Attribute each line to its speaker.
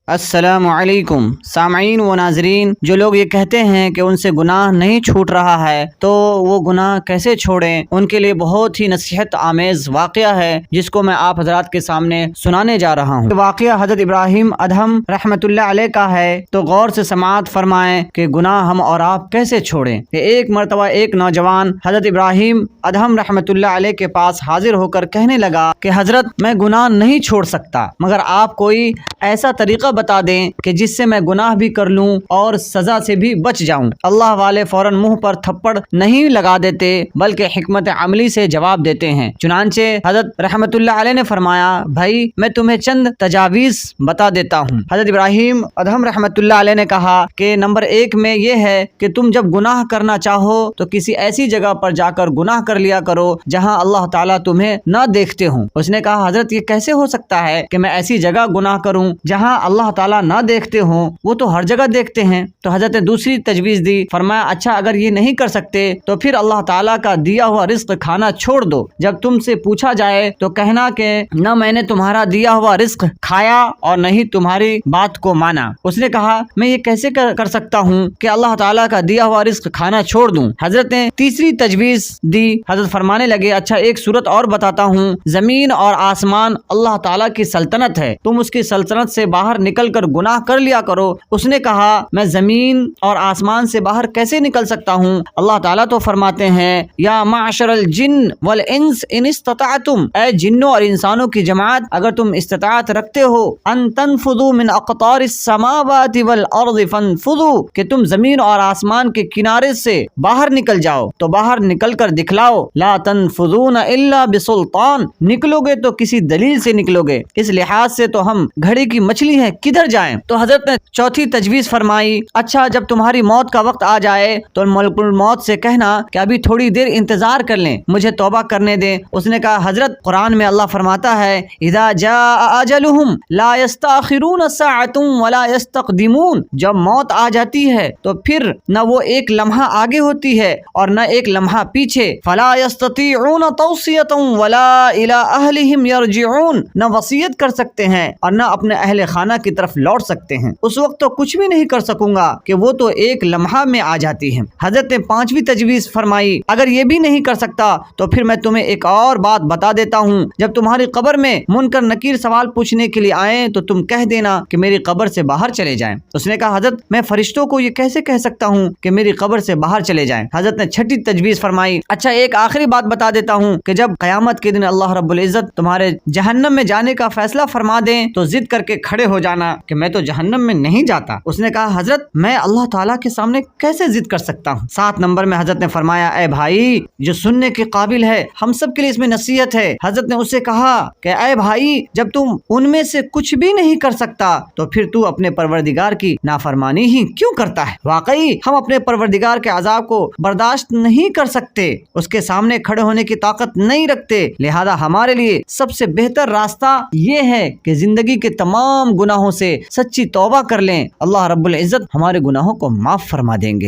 Speaker 1: السلام علیکم سامعین و ناظرین، جو لوگ یہ کہتے ہیں کہ ان سے گناہ نہیں چھوٹ رہا ہے تو وہ گناہ کیسے چھوڑیں، ان کے لیے بہت ہی نصیحت آمیز واقعہ ہے جس کو میں آپ حضرات کے سامنے سنانے جا رہا ہوں۔ واقعہ حضرت ابراہیم ادہم رحمۃ اللہ علیہ کا ہے، تو غور سے سماعت فرمائیں کہ گناہ ہم اور آپ کیسے چھوڑیں۔ کہ ایک مرتبہ ایک نوجوان حضرت ابراہیم ادہم رحمۃ اللہ علیہ کے پاس حاضر ہو کر کہنے لگا کہ حضرت میں گناہ نہیں چھوڑ سکتا، مگر آپ کوئی ایسا طریقہ بتا دیں کہ جس سے میں گناہ بھی کر لوں اور سزا سے بھی بچ جاؤں۔ اللہ والے فوراً منہ پر تھپڑ نہیں لگا دیتے بلکہ حکمت عملی سے جواب دیتے ہیں۔ چنانچہ حضرت رحمت اللہ علیہ نے فرمایا، بھائی میں تمہیں چند تجاویز بتا دیتا ہوں۔ حضرت ابراہیم ادہم رحمت اللہ علیہ نے کہا کہ نمبر 1 میں یہ ہے کہ تم جب گناہ کرنا چاہو تو کسی ایسی جگہ پر جا کر گناہ کر لیا کرو جہاں اللہ تعالیٰ تمہیں نہ دیکھتے ہوں۔ اس نے کہا، حضرت یہ کیسے ہو سکتا ہے کہ میں ایسی جگہ گناہ کروں جہاں اللہ تعالیٰ نہ دیکھتے ہوں؟ وہ تو ہر جگہ دیکھتے ہیں۔ تو حضرت نے دوسری تجویز دی، فرمایا اچھا اگر یہ نہیں کر سکتے تو پھر اللہ تعالیٰ کا دیا ہوا رزق کھانا چھوڑ دو۔ جب تم سے پوچھا جائے تو کہنا کہ نہ میں نے تمہارا دیا ہوا رزق کھایا اور نہ ہی تمہاری بات کو مانا۔ اس نے کہا، میں یہ کیسے کر سکتا ہوں کہ اللہ تعالیٰ کا دیا ہوا رزق کھانا چھوڑ دوں؟ حضرت نے تیسری تجویز دی۔ حضرت فرمانے لگے، اچھا ایک صورت اور بتاتا ہوں، زمین اور آسمان اللہ تعالیٰ کی سلطنت ہے، تم اس کی سلطنت سے باہر نکل کر گناہ کر لیا کرو۔ اس نے کہا، میں زمین اور آسمان سے باہر کیسے نکل سکتا ہوں؟ اللہ تعالیٰ تو فرماتے ہیں، یا معشر الجن والانس ان استطعتم، اے جنوں اور انسانوں کی جماعت اگر تم استطاعت رکھتے ہو، ان تنفذوا من اقطار السماوات والارض فانفذوا، کہ تم زمین اور آسمان کے کنارے سے باہر نکل جاؤ تو باہر نکل کر دکھلاؤ۔ لا تنفذون الا بسلطان، نکلو گے تو کسی دلیل سے نکلو گے، اس لحاظ سے تو ہم گھڑے کی مچھلی ہیں، کدھر جائیں؟ تو حضرت نے چوتھی تجویز فرمائی، اچھا جب تمہاری موت کا وقت آ جائے تو ملک الموت سے کہنا کہ ابھی تھوڑی دیر انتظار کر لیں، مجھے توبہ کرنے دیں۔ اس نے کہا، حضرت قرآن میں اللہ فرماتا ہے، اذا جاء اجلهم لا يستأخرون ساعة ولا يستقدمون، جب موت آ جاتی ہے تو پھر نہ وہ ایک لمحہ آگے ہوتی ہے اور نہ ایک لمحہ پیچھے، فلا يستطيعون توصية ولا الى اهلهم يرجعون، نہ وصیت کر سکتے ہیں اور نہ اپنے اہل خانہ کی طرف لوٹ سکتے ہیں۔ اس وقت تو کچھ بھی نہیں کر سکوں گا کہ وہ تو ایک لمحہ میں آ جاتی ہے۔ حضرت نے پانچویں تجویز فرمائی، اگر یہ بھی نہیں کر سکتا تو پھر میں تمہیں ایک اور بات بتا دیتا ہوں، جب تمہاری قبر میں منکر نکیر سوال پوچھنے کے لیے آئیں تو تم کہہ دینا کہ میری قبر سے باہر چلے جائیں۔ اس نے کہا، حضرت میں فرشتوں کو یہ کیسے کہہ سکتا ہوں کہ میری قبر سے باہر چلے جائیں؟ حضرت نے چھٹی تجویز فرمائی، اچھا ایک آخری بات بتا دیتا ہوں کہ جب قیامت کے دن اللہ رب العزت تمہارے جہنم میں جانے کا فیصلہ فرما دیں تو ضد کر کے کھڑے ہو جانا کہ میں تو جہنم میں نہیں جاتا۔ اس نے کہا، حضرت میں اللہ تعالیٰ کے سامنے کیسے ضد کر سکتا ہوں؟ 7 نمبر میں حضرت نے فرمایا، اے بھائی جو سننے کے قابل ہے، ہم سب کے لیے اس میں نصیحت ہے۔ حضرت نے اسے کہا کہ اے بھائی جب تم ان میں سے کچھ بھی نہیں کر سکتا تو پھر تو اپنے پروردگار کی نافرمانی ہی کیوں کرتا ہے؟ واقعی ہم اپنے پروردگار کے عذاب کو برداشت نہیں کر سکتے، اس کے سامنے کھڑے ہونے کی طاقت نہیں رکھتے، لہذا ہمارے لیے سب سے بہتر راستہ یہ ہے کہ زندگی کے تمام گناہوں سے سچی توبہ کر لیں، اللہ رب العزت ہمارے گناہوں کو معاف فرما دیں گے۔